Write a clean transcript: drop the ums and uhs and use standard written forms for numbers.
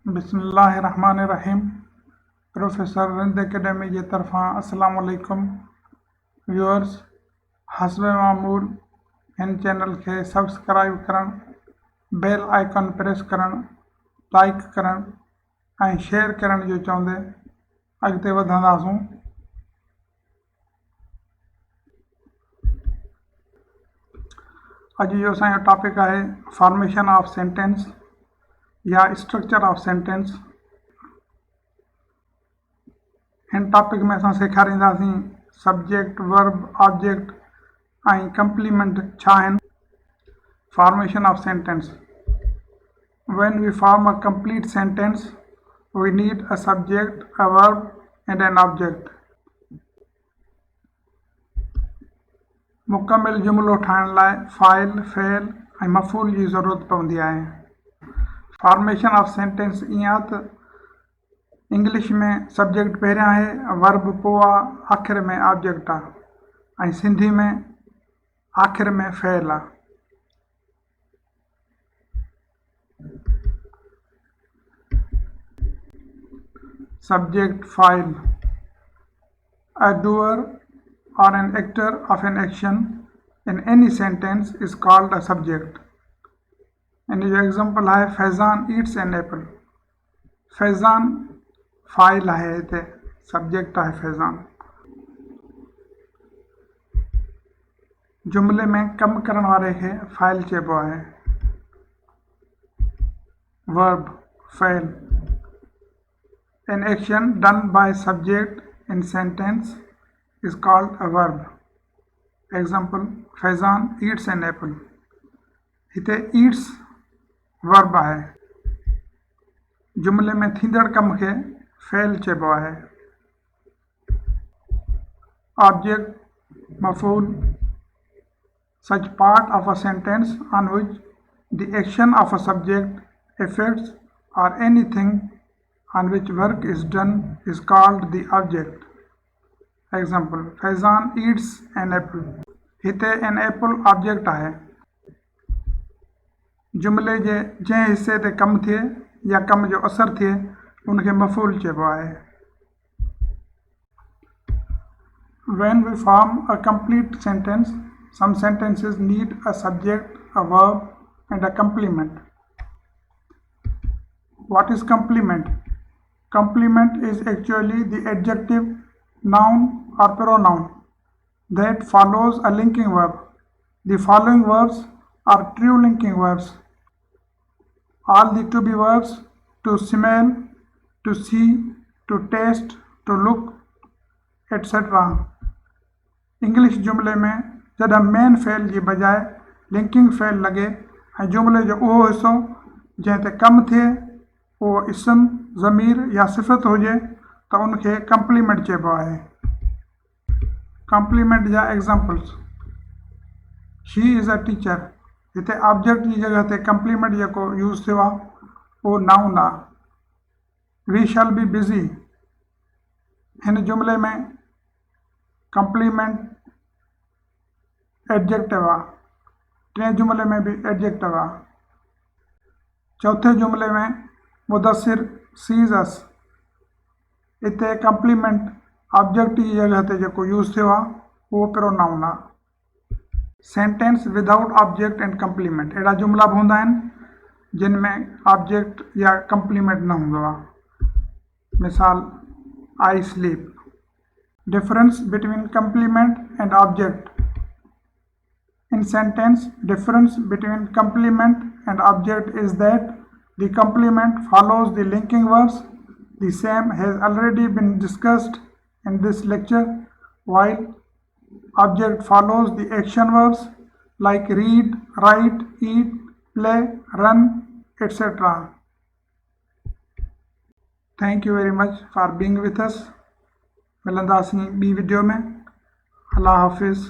बिस्मिल्लाहिर्रहमानिर्रहीम। Professor Rind academy जी तरफां अस्सलाम वालेकुम व्यूअर्स। हस्ब मामूल हिन चैनल के सब्सक्राइब करण, बेल आइकन प्रेस करण, लाइक करण ऐं शेयर करण जो चवंदे अॻिते वधंदासूं। अॼु जो असांजो टॉपिक आहे फॉर्मेशन ऑफ सेंटेंस या स्ट्रक्चर ऑफ सेंटेंस। हिन टॉपिक में असां सेखारींदासीं सब्जेक्ट, वर्ब, ऑब्जेक्ट ऐं कंप्लीमेंट छा आहिनि। Formation of sentence. When we form a complete sentence, we need a subject, a verb and an object. मुकमिल जुमिलो ठाहिण लाइ फ़ाइल, फ़ेल ऐं मफ़ूल जी ज़रूरत पवंदी आहे। फॉर्मेशन ऑफ सेंटेंस ईअं आहे त इंग्लिश में सब्जेक्ट पहिरियां आहे, वर्ब पोइ आहे, आख़िर में ऑब्जेक्ट आहे, ऐं सिंधी में आख़िर में फ़ेल आहे। Subject, file. A doer or an actor of an action in any sentence is called a subject. And your example है Faizan eats an apple. Faizan file है, हिते सब्जेक्ट है फैज़ान। जुमले में कम करण वारे खे फाइल चइबो आहे। Verb, fail. An action done by subject in sentence is called a verb. Example, Faizan eats an apple. हिते eats verb आहे। जुमले में थींदड़ कम खे फ़ेल चइबो आहे। Object, मफ़ूल। Such part of a sentence on which the action of a subject affects or anything on which work is done is called the object. Example, Faizan eats an apple. हिते an apple object आहे। जुमले जे जंहिं हिस्से ते कमु थिए या कम जो असर थिए उनखे मफ़ूल चइबो आहे। When we form a complete sentence, some sentences need a subject, a verb and a complement. What is complement? Complement is actually the adjective, noun or pronoun that follows a linking verb. The following verbs are true linking verbs. All the to be verbs to smell, to see, to taste, to look, etc. English जुमले में जॾहिं main fail जी बजाय linking fail लॻे ऐं जुमले जो उहो हिसो जंहिं ते कमु थिए उहो इसम, ज़मीर या सिफ़त हुजे त उनखे कंप्लीमेंट चइबो आहे। कंप्लीमेंट जा examples, she is a teacher. हिते ऑब्जेक्ट जी जॻह ते कंप्लीमेंट जेको यूज़ थियो आहे उहो नाउन आहे। We shall be busy. हिन जुमले में कंप्लीमेंट एडजेक्टिव आहे। टे जुमले में भी एडजेक्टिव आहे। चौथे जुमले में मुदस्सिर सीज़ अस। हिते कंप्लीमेंट ऑब्जेक्ट जी जॻह ते जेको यूज़ थियो आहे उहो प्रोनाउन आहे। Sentence without object and complement. अहिड़ा जुमला बि हूंदा आहिनि जिन में ऑब्जेक्ट या कंप्लीमेंट न हूंदो आहे। मिसाल, I sleep. Difference between complement and object. In sentence, difference between complement and object is that the complement follows the linking verbs. The same has already been discussed in this lecture, while object follows the action verbs like read, write, eat, play, run, etc. Thank you very much for being with us. मिलंदासीं ॿी video में। अल्लाह हाफ़िज़।